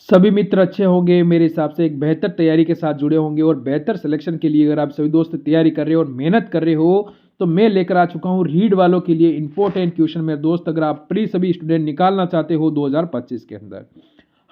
सभी मित्र अच्छे होंगे मेरे हिसाब से, एक बेहतर तैयारी के साथ जुड़े होंगे और बेहतर सिलेक्शन के लिए अगर आप सभी दोस्त तैयारी कर रहे हो और मेहनत कर रहे हो तो मैं लेकर आ चुका हूं रीड वालों के लिए इंपॉर्टेंट क्वेश्चन मेरे दोस्त, अगर आप प्री सभी स्टूडेंट निकालना चाहते हो 2025 के अंदर।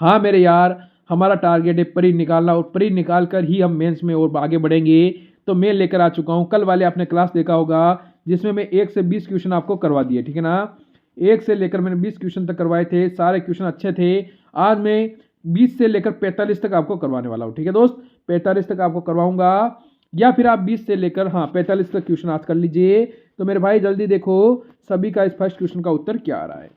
हाँ मेरे यार, हमारा टारगेट है प्री निकालना और प्री निकाल कर ही हम मेंस में और आगे बढ़ेंगे। तो मैं लेकर आ चुका हूं, कल वाले आपने क्लास देखा होगा जिसमें मैं 1 से 20 क्वेश्चन आपको करवा दिए, ठीक है ना। 1 से लेकर मैंने 20 क्वेश्चन तक करवाए थे, सारे क्वेश्चन अच्छे थे। आज मैं 20 से लेकर 45 तक आपको करवाने वाला हूँ, ठीक है दोस्त। 45 तक आपको करवाऊंगा या फिर आप 20 से लेकर 45 तक क्वेश्चन आज कर लीजिए। तो मेरे भाई जल्दी देखो सभी का इस फर्स्ट क्वेश्चन का उत्तर क्या आ रहा है।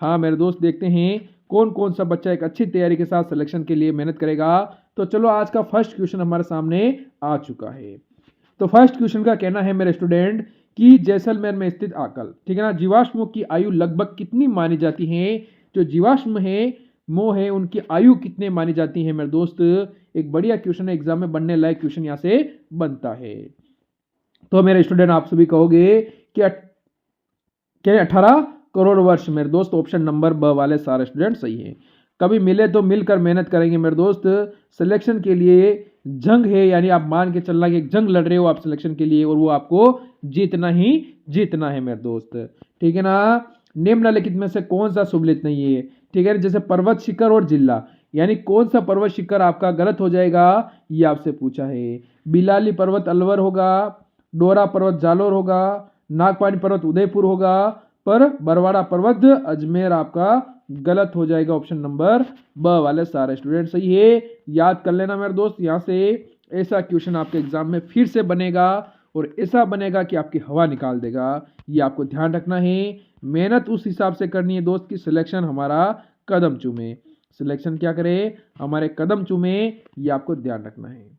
हाँ मेरे दोस्त, देखते हैं कौन कौन सा बच्चा एक अच्छी तैयारी के साथ सिलेक्शन के लिए मेहनत करेगा। तो चलो आज का फर्स्ट क्वेश्चन हमारे सामने आ चुका है। तो फर्स्ट क्वेश्चन का कहना है मेरे स्टूडेंट कि जैसलमेर में स्थित आकल, ठीक है ना, जीवाश्मों की आयु लगभग कितनी मानी जाती है। जो जीवाश्म है मोह है उनकी आयु कितने मानी जाती है मेरे दोस्त। एक बढ़िया क्वेश्चन है, एग्जाम में बनने लायक क्वेश्चन यहां से बनता है। तो मेरे स्टूडेंट आप सभी कहोगे कि क्या 18 करोड़ वर्ष मेरे दोस्त। ऑप्शन नंबर ब वाले सारे स्टूडेंट सही है। कभी मिले तो मिलकर मेहनत करेंगे मेरे दोस्त। सिलेक्शन के लिए जंग है, यानी आप मान के चलना कि एक जंग लड़ रहे हो आप सिलेक्शन के लिए और वो आपको जीतना ही जीतना है मेरे दोस्त, ठीक है ना। निम्नलिखित में से कौन सा सुमेलित नहीं है, ठीक है। जैसे पर्वत शिखर और जिला, यानी कौन सा पर्वत शिखर आपका गलत हो जाएगा ये आपसे पूछा है। बिलाली पर्वत अलवर होगा, डोरा पर्वत जालोर होगा, नागपानी पर्वत उदयपुर होगा, पर बरवाड़ा पर्वत अजमेर आपका गलत हो जाएगा। ऑप्शन नंबर ब वाले सारे स्टूडेंट सही है। याद कर लेना मेरे दोस्त, यहाँ से ऐसा क्वेश्चन आपके एग्जाम में फिर से बनेगा और ऐसा बनेगा कि आपकी हवा निकाल देगा। ये आपको ध्यान रखना है, मेहनत उस हिसाब से करनी है दोस्त की सिलेक्शन हमारा कदम चूमे। सिलेक्शन क्या करे, हमारे कदम चूमे, ये आपको ध्यान रखना है।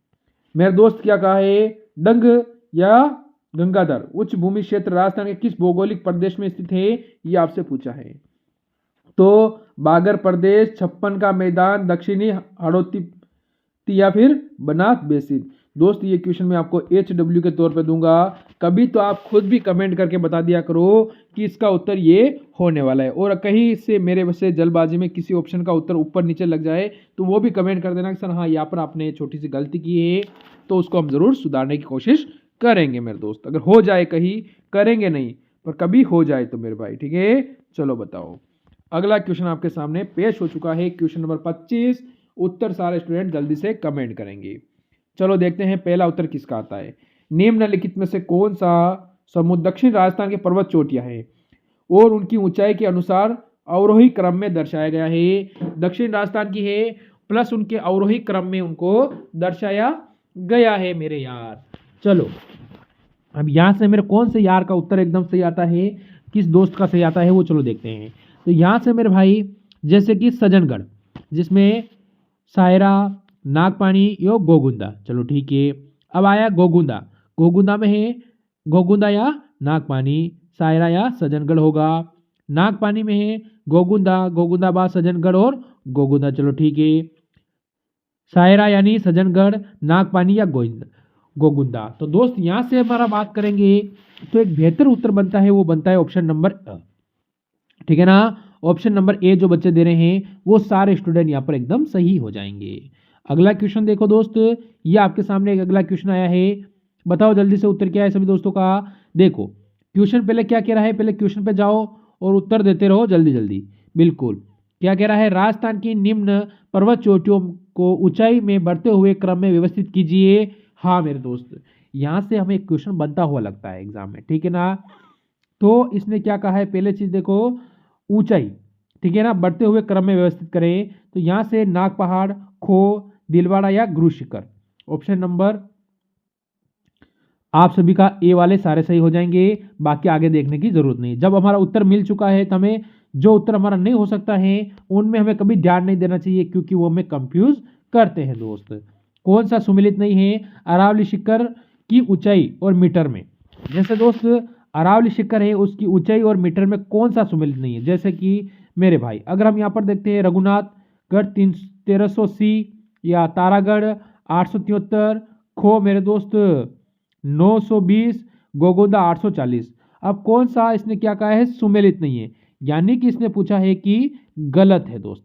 मेरे दोस्त क्या कहा है, डंग या गंगाधर उच्च भूमि क्षेत्र राजस्थान के किस भौगोलिक प्रदेश में स्थित है, ये आपसे पूछा है। तो बागर प्रदेश, छप्पन का मैदान, दक्षिणी हाड़ौती या फिर बनास बेसिन। दोस्त ये क्वेश्चन मैं आपको HW के तौर पे दूंगा, कभी तो आप खुद भी कमेंट करके बता दिया करो कि इसका उत्तर ये होने वाला है, और कहीं से मेरे वैसे जल्दबाजी में किसी ऑप्शन का उत्तर ऊपर नीचे लग जाए तो वो भी कमेंट कर देना कि सर हाँ यहाँ पर आपने छोटी सी गलती की है, तो उसको हम जरूर सुधारने की कोशिश करेंगे मेरे दोस्त। अगर हो जाए कहीं, करेंगे नहीं पर कभी हो जाए तो मेरे भाई, ठीक है। चलो बताओ, अगला क्वेश्चन आपके सामने पेश हो चुका है, क्वेश्चन नंबर 25। उत्तर सारे स्टूडेंट जल्दी से कमेंट करेंगे। चलो देखते हैं पहला उत्तर किसका आता है। निम्नलिखित में से कौन सा समूह दक्षिण राजस्थान के पर्वत चोटियां हैं और उनकी ऊंचाई के अनुसार अवरोही क्रम में दर्शाया गया है। दक्षिण राजस्थान की है प्लस उनके अवरोही क्रम में उनको दर्शाया गया है मेरे यार। चलो अब यहां से मेरे कौन से यार का उत्तर एकदम सही आता है, किस दोस्त का सही आता है वो चलो देखते हैं। तो यहां से मेरे भाई जैसे कि सज्जनगढ़, जिसमें सायरा, नागपानी यो गोगुंदा, चलो ठीक है। अब आया गोगुंदा, गोगुंदा में है गोगुंदा या नागपानी, सायरा या सज्जनगढ़ होगा। नागपानी में है गोगुंदा, गोगुंदा बाद सज्जनगढ़ और गोगुंदा, चलो ठीक है। सायरा यानी सज्जनगढ़, नागपानी या गोगुंदा। तो दोस्त यहां से हमारा बात करेंगे तो एक बेहतर उत्तर बनता है, वो बनता है ऑप्शन नंबर अ, ठीक है ना। ऑप्शन नंबर ए जो बच्चे दे रहे हैं वो सारे स्टूडेंट यहाँ पर एकदम सही हो जाएंगे। अगला क्वेश्चन देखो दोस्त, ये आपके सामने एक अगला क्वेश्चन आया है, बताओ जल्दी से उत्तर क्या है सभी दोस्तों का। देखो क्वेश्चन पहले क्या कह रहा है, पहले क्वेश्चन पे जाओ और उत्तर देते रहो जल्दी जल्दी। बिल्कुल क्या कह रहा है, राजस्थान की निम्न पर्वत चोटियों को ऊंचाई में बढ़ते हुए क्रम में व्यवस्थित कीजिए। हाँ मेरे दोस्त, यहाँ से हमें क्वेश्चन बनता हुआ लगता है एग्जाम में, ठीक है ना। तो इसने क्या कहा है, पहले चीज देखो ऊंचाई, ठीक है ना, बढ़ते हुए क्रम में व्यवस्थित करें। तो यहां से नाग पहाड़, खो, दिलवाड़ा या गुरु शिखर। ऑप्शन नंबर आप सभी का ए वाले सारे सही हो जाएंगे, बाकी आगे देखने की जरूरत नहीं। जब हमारा उत्तर मिल चुका है तो हमें जो उत्तर हमारा नहीं हो सकता है उनमें हमें कभी ध्यान नहीं देना चाहिए, क्योंकि वो हमें कंफ्यूज करते हैं दोस्त। कौन सा सुमिलित नहीं है, अरावली शिखर की ऊंचाई और मीटर में। जैसे दोस्त अरावली शिखर है उसकी ऊंचाई और मीटर में कौन सा सुमिलित नहीं है, जैसे कि मेरे भाई अगर हम यहाँ पर देखते हैं रघुनाथगढ़ 1380 या तारागढ़ 873, खो मेरे दोस्त 920, गोगोदा 840। अब कौन सा इसने क्या कहा है, सुमेलित नहीं है, यानी कि इसने पूछा है कि गलत है दोस्त।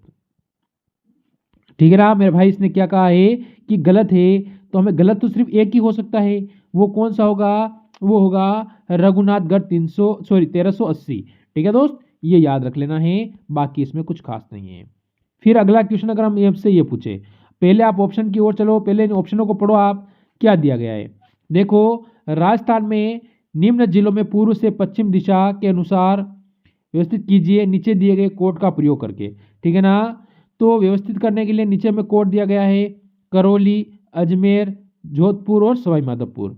ठीक है ना मेरे भाई, इसने क्या कहा है कि गलत है, तो हमें गलत तो सिर्फ एक ही हो सकता है, वो कौन सा होगा, वो होगा रघुनाथगढ़ 1380। ठीक है दोस्त, ये याद रख लेना है, बाकी इसमें कुछ खास नहीं है। फिर अगला क्वेश्चन अगर हम आपसे ये पूछे, पहले आप ऑप्शन की ओर चलो, पहले इन ऑप्शनों को पढ़ो आप, क्या दिया गया है। देखो, राजस्थान में निम्न जिलों में पूर्व से पश्चिम दिशा के अनुसार व्यवस्थित कीजिए नीचे दिए गए कोड का प्रयोग करके। ठीक है ना, तो व्यवस्थित करने के लिए नीचे में कोड दिया गया है, करौली, अजमेर, जोधपुर और सवाई माधोपुर।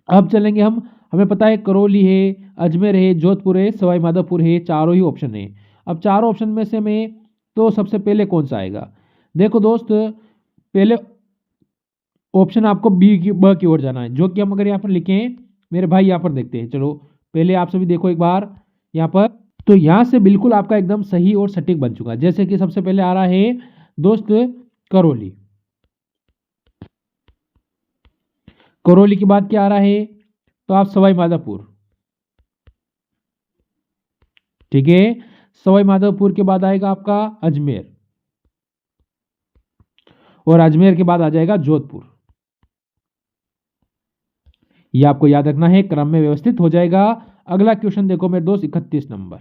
अब चलेंगे हम, हमें पता है करौली है, अजमेर है, जोधपुर है, सवाई माधोपुर है, चारों ही ऑप्शन है। अब चारों ऑप्शन में से में तो सबसे पहले कौन सा आएगा। देखो दोस्त, पहले ऑप्शन आपको ब की ओर जाना है, जो कि हम अगर यहाँ पर लिखें मेरे भाई, यहाँ पर देखते हैं। चलो पहले आप सभी देखो एक बार यहाँ पर, तो यहाँ से बिल्कुल आपका एकदम सही और सटीक बन चुका है। जैसे कि सबसे पहले आ रहा है दोस्त करौली, करौली के बाद क्या आ रहा है, तो आप सवाई माधोपुर। ठीक है, सवाई माधोपुर के बाद आएगा आपका अजमेर, और अजमेर के बाद आ जाएगा जोधपुर। ये आपको याद रखना है, क्रम में व्यवस्थित हो जाएगा। अगला क्वेश्चन देखो मेरे दोस्त, 31 नंबर।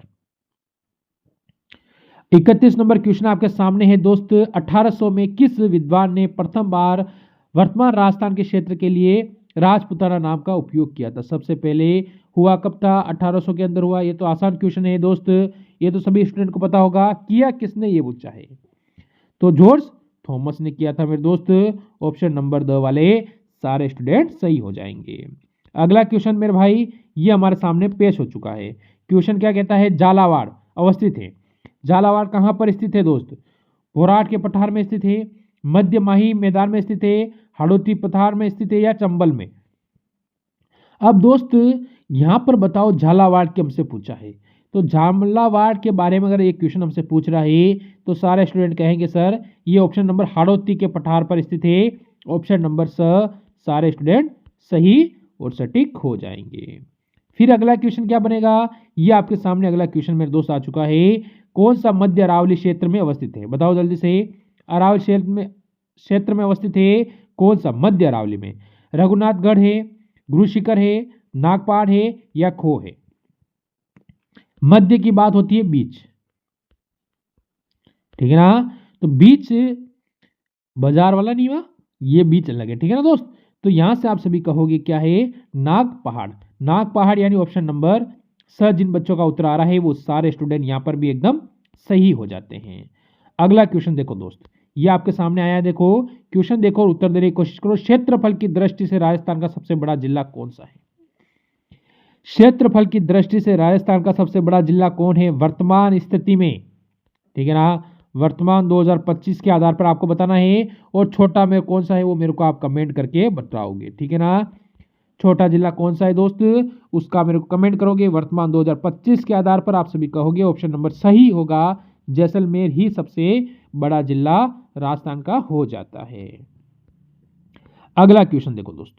31 नंबर क्वेश्चन आपके सामने है दोस्त, 1800 में किस विद्वान ने प्रथम बार वर्तमान राजस्थान के क्षेत्र के लिए राजपुताना नाम का उपयोग किया था। सबसे पहले हुआ कब था, 1800 के अंदर हुआ। ये तो आसान क्वेश्चन है दोस्त, ये तो सभी स्टूडेंट को पता होगा। किया किसने, ये पूछा है, तो जॉर्ज थॉमस ने किया था मेरे दोस्त। ऑप्शन नंबर 2 वाले सारे स्टूडेंट सही हो जाएंगे। अगला क्वेश्चन मेरे भाई, ये हमारे सामने पेश हो चुका है। क्वेश्चन क्या कहता है, झालावाड़ अवस्थित है। झालावाड़ कहाँ पर स्थित है दोस्त, बोराट के पठार में स्थित है, मध्य माही मैदान में स्थित है, हाड़ौती पठार में स्थित है, या चंबल में। अब दोस्त यहां पर बताओ, झालावाड़ के हमसे पूछा है, तो झालावाड़ के बारे में अगर एक क्वेश्चन हमसे पूछ रहा है तो सारे स्टूडेंट कहेंगे सर ये ऑप्शन नंबर हाड़ौती के पठार पर स्थित है। ऑप्शन नंबर स, सारे स्टूडेंट सही और सटीक हो जाएंगे। फिर अगला क्वेश्चन क्या बनेगा, ये आपके सामने अगला क्वेश्चन मेरे दोस्त आ चुका है। कौन सा मध्य अरावली क्षेत्र में अवस्थित है, बताओ जल्दी से। अरावली क्षेत्र में अवस्थित है कौन सा, मध्य अरावली में। रघुनाथगढ़ है, गुरु शिखर है, नागपाड़ है, या खो है। मध्य की बात होती है बीच, ठीक है ना, तो बीच बाजार वाला नहीं हुआ, ये बीच अलग है। ठीक है ना दोस्त, तो यहां से आप सभी कहोगे क्या है, नाग पहाड़। नाग पहाड़ यानी ऑप्शन नंबर स। जिन बच्चों का उत्तर आ रहा है वो सारे स्टूडेंट यहां पर भी एकदम सही हो जाते हैं। अगला क्वेश्चन देखो दोस्त, ये आपके सामने आया है, देखो क्वेश्चन देखो और उत्तर देने की कोशिश करो। क्षेत्रफल की दृष्टि से राजस्थान का सबसे बड़ा जिला कौन सा है। क्षेत्रफल की दृष्टि से राजस्थान का सबसे बड़ा जिला कौन है वर्तमान स्थिति में। ठीक है ना, वर्तमान 2025 के आधार पर आपको बताना है, और छोटा में कौन सा है वो मेरे को आप कमेंट करके बताओगे। ठीक है ना, छोटा जिला कौन सा है दोस्त, उसका मेरे को कमेंट करोगे। वर्तमान 2025 के आधार पर आप सभी कहोगे ऑप्शन नंबर सही होगा, जैसलमेर ही सबसे बड़ा जिला राजस्थान का हो जाता है। अगला क्वेश्चन देखो दोस्त,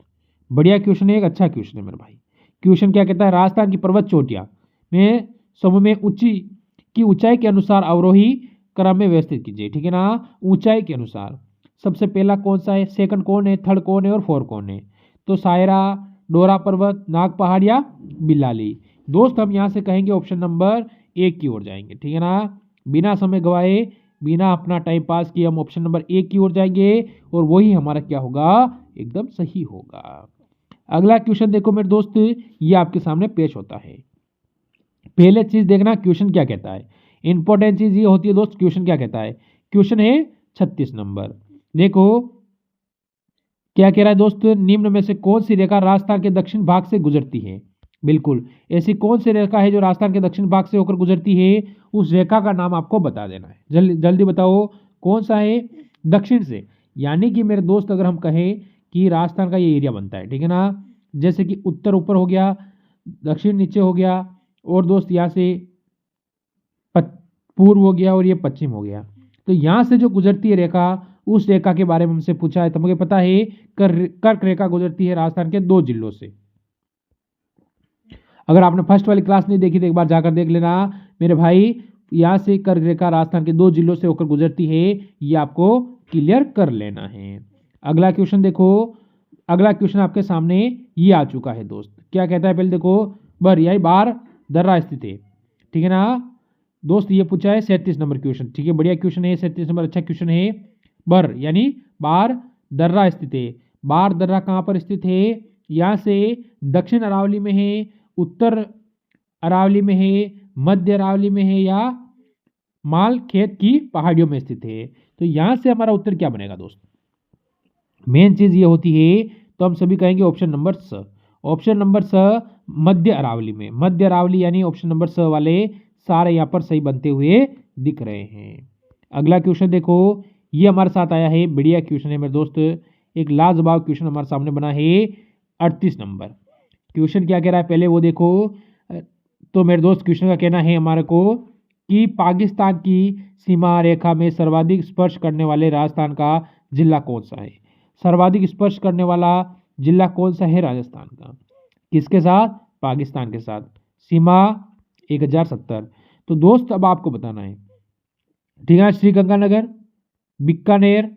बढ़िया क्वेश्चन है, एक अच्छा क्वेश्चन है मेरे भाई। क्वेश्चन क्या कहता है, राजस्थान की पर्वत चोटियां में समूह में ऊंचाई के अनुसार अवरोही क्रम में व्यवस्थित कीजिए। ठीक है ना, ऊंचाई के अनुसार सबसे पहला कौन सा है, सेकंड कौन है, थर्ड कौन है, और फोर्थ कौन है। तो सायरा, डोरा पर्वत, नाग पहाड़, या बिलाली। दोस्त हम यहां से कहेंगे ऑप्शन नंबर 1 की ओर जाएंगे। ठीक है ना, बिना समय गवाए, बिना अपना टाइम पास किए हम ऑप्शन नंबर 1 की ओर जाएंगे, और वही हमारा क्या होगा, एकदम सही होगा। अगला क्वेश्चन देखो मेरे दोस्त, ये आपके सामने पेश होता है। पहले चीज देखना क्वेश्चन क्या कहता है, इंपॉर्टेंट चीज ये होती है दोस्त, क्वेश्चन क्या कहता है। क्वेश्चन है 36 नंबर, देखो क्या कह रहा है दोस्त, निम्न में से कौन सी रेखा राजस्थान के दक्षिण भाग से गुजरती है। बिल्कुल, ऐसी कौन सी रेखा है जो राजस्थान के दक्षिण भाग से होकर गुजरती है, उस रेखा का नाम आपको बता देना है। जल्दी जल्दी बताओ कौन सा है, दक्षिण से। यानी कि मेरे दोस्त अगर हम कहें कि राजस्थान का ये एरिया बनता है, ठीक है ना, जैसे कि उत्तर ऊपर हो गया, दक्षिण नीचे हो गया, और दोस्त यहाँ से पूर्व हो गया, और ये पश्चिम हो गया। तो यहाँ से जो गुजरती है रेखा, उस रेखा के बारे में हमसे पूछा है, तो मुझे पता है कर्क रेखा गुजरती है राजस्थान के 2 जिलों से। अगर आपने फर्स्ट वाली क्लास नहीं देखी तो एक बार जाकर देख लेना मेरे भाई। यहाँ से कर्क रेखा राजस्थान के 2 जिलों से होकर गुजरती है, ये आपको क्लियर कर लेना है। अगला क्वेश्चन देखो, अगला क्वेश्चन आपके सामने ये आ चुका है दोस्त। क्या कहता है, पहले देखो, बर यही बार दर्रा स्थित है, ठीक है ना दोस्त। ये पूछा है 37 नंबर क्वेश्चन, ठीक है, बढ़िया क्वेश्चन है 37 नंबर, अच्छा क्वेश्चन है। बर यानी बार दर्रा स्थित है। बार दर्रा कहाँ पर स्थित है? यहाँ से दक्षिण अरावली में है, उत्तर अरावली में है, मध्य अरावली में है, या माल खेत की पहाड़ियों में स्थित है। तो यहाँ से हमारा उत्तर क्या बनेगा दोस्त? मेन चीज ये होती है, तो हम सभी कहेंगे ऑप्शन नंबर स। ऑप्शन नंबर स मध्य अरावली में, मध्य अरावली यानी ऑप्शन नंबर स वाले सारे यहाँ पर सही बनते हुए दिख रहे हैं। अगला क्वेश्चन देखो, ये हमारे साथ आया है, बढ़िया क्वेश्चन है मेरे दोस्त, एक लाजवाब क्वेश्चन हमारे सामने बना है 38 नंबर। क्वेश्चन क्या कह रहा है पहले वो देखो। तो मेरे दोस्त क्वेश्चन का कहना है हमारे को कि पाकिस्तान की सीमा रेखा में सर्वाधिक स्पर्श करने वाले राजस्थान का जिला कौन सा है? सर्वाधिक स्पर्श करने वाला जिला कौन सा है राजस्थान का? किसके साथ? पाकिस्तान के साथ। सीमा 1070। तो दोस्त अब आपको बताना है, ठीक है, श्रीगंगानगर, बीकानेर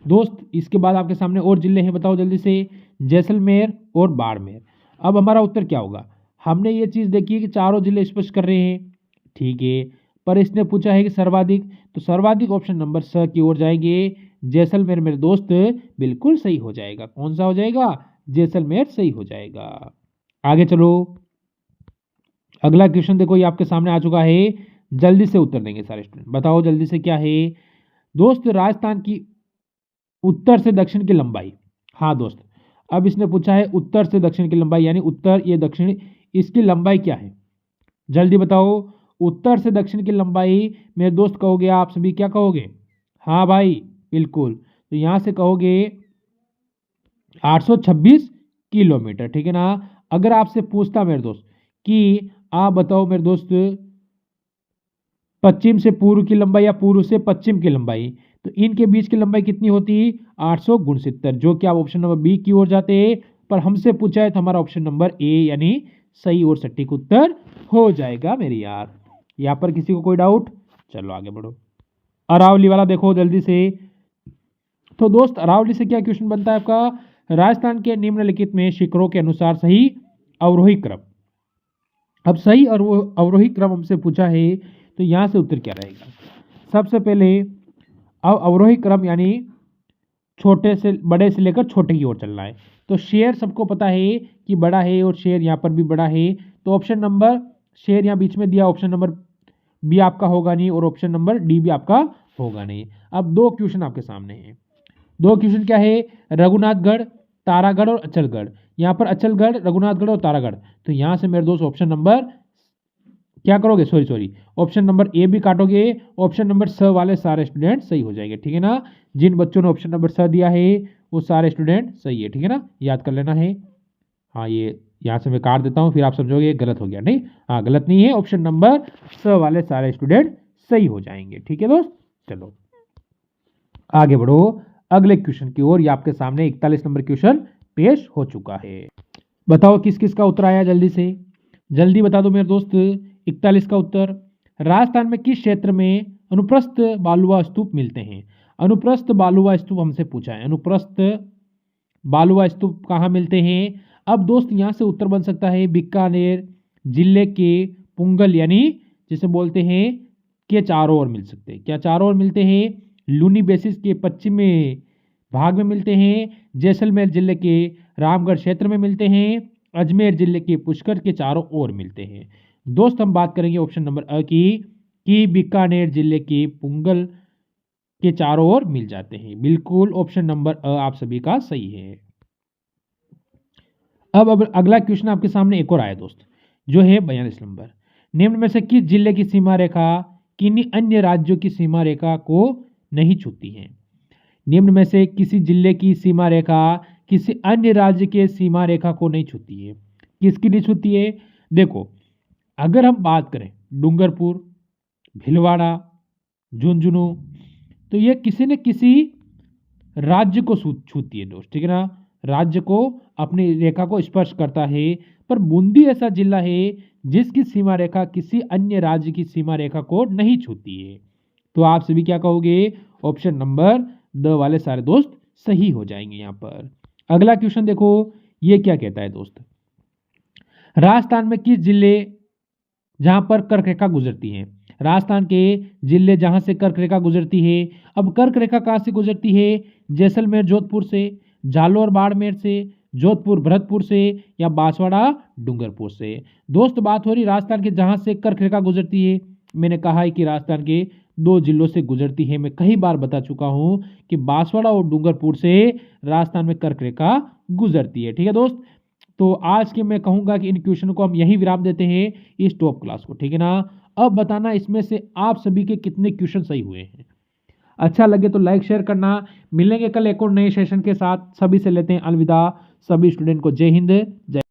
दोस्त, इसके बाद आपके सामने और जिले हैं, बताओ जल्दी से, जैसलमेर और बाड़मेर। अब हमारा उत्तर क्या होगा? हमने ये चीज़ देखी है कि चारों जिले स्पष्ट कर रहे हैं, ठीक है, पर इसने पूछा है कि सर्वाधिक, तो सर्वाधिक ऑप्शन नंबर स की ओर जाएंगे। जैसलमेर मेरे दोस्त बिल्कुल सही हो जाएगा। कौन सा हो जाएगा? जैसलमेर सही हो जाएगा। आगे चलो, अगला क्वेश्चन देखो, ये आपके सामने आ चुका है, जल्दी से उत्तर देंगे सारे स्टूडेंट, बताओ जल्दी से क्या है दोस्त? राजस्थान की उत्तर से दक्षिण की लंबाई। हाँ दोस्त, अब इसने पूछा है उत्तर से दक्षिण की लंबाई, यानी उत्तर ये दक्षिण, इसकी लंबाई क्या है? जल्दी बताओ, उत्तर से दक्षिण की लंबाई मेरे दोस्त कहोगे आप सभी, क्या कहोगे? हाँ भाई बिल्कुल, तो यहाँ से कहोगे 826 किलोमीटर, ठीक है ना। अगर आपसे पूछता मेरे दोस्त कि आप बताओ मेरे दोस्त, पश्चिम से पूर्व की लंबाई या पूर्व से पश्चिम की लंबाई, तो इनके बीच की लंबाई कितनी होती? 869, जो कि आप ऑप्शन नंबर बी की ओर जाते हैं, पर हमसे पूछा है तो हमारा ऑप्शन नंबर ए यानी सही और सटीक उत्तर हो जाएगा मेरे यार। यहाँ पर किसी को कोई डाउट? चलो आगे बढ़ो। अरावली वाला देखो जल्दी से। तो दोस्त अरावली से क्या क्वेश्चन बनता है आपका? राजस्थान के निम्नलिखित में शिखरों के अनुसार सही अवरोही क्रम। अब सही और वो अवरोही क्रम हमसे पूछा है, तो यहाँ से उत्तर क्या रहेगा? सबसे पहले अवरोही क्रम यानी छोटे से बड़े से लेकर छोटे की ओर चलना है। तो शेर सबको पता है कि बड़ा है, और शेर यहाँ पर भी बड़ा है, तो ऑप्शन नंबर, शेर यहाँ बीच में दिया, ऑप्शन नंबर बी आपका होगा नहीं, और ऑप्शन नंबर डी भी आपका होगा नहीं। अब दो क्वेश्चन आपके सामने हैं। दो क्वेश्चन क्या है? रघुनाथगढ़, तारागढ़ और अचलगढ़। यहाँ पर अचलगढ़, रघुनाथगढ़ और तारागढ़, तो यहाँ से मेरे दोस्त ऑप्शन नंबर क्या करोगे? सॉरी ऑप्शन नंबर ए भी काटोगे, ऑप्शन नंबर स वाले सारे स्टूडेंट सही हो जाएंगे, ठीक है ना। जिन बच्चों ने ऑप्शन नंबर स दिया है वो सारे स्टूडेंट सही है, ठीक है ना, याद कर लेना है। हाँ, ये यहाँ से मैं काट देता हूँ, फिर आप समझोगे ये गलत हो गया। नहीं, हाँ गलत नहीं है, ऑप्शन नंबर स वाले सारे स्टूडेंट सही हो जाएंगे, ठीक है दोस्त। चलो आगे बढ़ो अगले क्वेश्चन की ओर। ये आपके सामने 41 नंबर क्वेश्चन पेश हो चुका है। बताओ किस किस का उत्तर आया, जल्दी से जल्दी बता दो मेरे दोस्त। 41 का उत्तर, राजस्थान में किस क्षेत्र में अनुप्रस्थ बालुवा स्तूप मिलते हैं? अनुप्रस्थ बालुवा स्तूप हमसे पूछा है, अनुप्रस्थ बालुवा स्तूप कहाँ मिलते हैं? अब दोस्त यहाँ से उत्तर बन सकता है बीकानेर जिले के पुंगल, यानी जिसे बोलते हैं के चारों ओर मिल सकते हैं। क्या चारों ओर मिलते हैं? लूनी बेसिस के पश्चिमी भाग में मिलते हैं, जैसलमेर जिले के रामगढ़ क्षेत्र में मिलते हैं, अजमेर जिले के पुष्कर के चारों ओर मिलते हैं। दोस्त हम बात करेंगे ऑप्शन नंबर अ की, कि बीकानेर जिले के पुंगल के चारों ओर मिल जाते हैं। बिल्कुल ऑप्शन नंबर अ आप सभी का सही है। अब अगला क्वेश्चन आपके सामने एक और आया दोस्त, जो है 42 नंबर। निम्न में से किस जिले की सीमा रेखा किन्हीं अन्य राज्यों की सीमा रेखा को नहीं छूती है? निम्न में से किसी जिले की सीमा रेखा किसी अन्य राज्य के सीमा रेखा को नहीं छूती है। किसकी नहीं छूती है? देखो, अगर हम बात करें डूंगरपुर, भीलवाड़ा, झुंझुनू, तो ये किसी न किसी राज्य को छूती है दोस्त, ठीक है ना, राज्य को अपनी रेखा को स्पर्श करता है। पर बूंदी ऐसा जिला है जिसकी सीमा रेखा किसी अन्य राज्य की सीमा रेखा को नहीं छूती है। तो आप सभी क्या कहोगे? ऑप्शन नंबर द वाले सारे दोस्त सही हो जाएंगे यहाँ पर। अगला क्वेश्चन देखो, ये क्या कहता है दोस्त, राजस्थान में किस जिले जहां पर कर्क रेखा गुजरती है? राजस्थान के जिले जहां से कर्क रेखा गुजरती है। अब कर्क रेखा कहां से गुजरती है? जैसलमेर जोधपुर से, जालोर बाड़मेर से, जोधपुर भरतपुर से, या बांसवाड़ा डूंगरपुर से। दोस्त बात हो रही राजस्थान के जहां से कर्क रेखा गुजरती है। मैंने कहा है कि राजस्थान के 2 जिलों से गुजरती है। मैं कई बार बता चुका हूं कि बांसवाड़ा और डूंगरपुर से राजस्थान में कर्क रेखा गुजरती है। ठीक है दोस्त, तो आज के मैं कहूंगा कि इन क्वेश्चन को हम यही विराम देते हैं इस टॉप क्लास को। ठीक है ना? अब बताना इसमें से आप सभी के कितने क्वेश्चन सही हुए हैं। अच्छा लगे तो लाइक शेयर करना। मिलेंगे कल एक और नए सेशन के साथ। सभी से लेते हैं अलविदा। सभी स्टूडेंट को जय हिंद, जय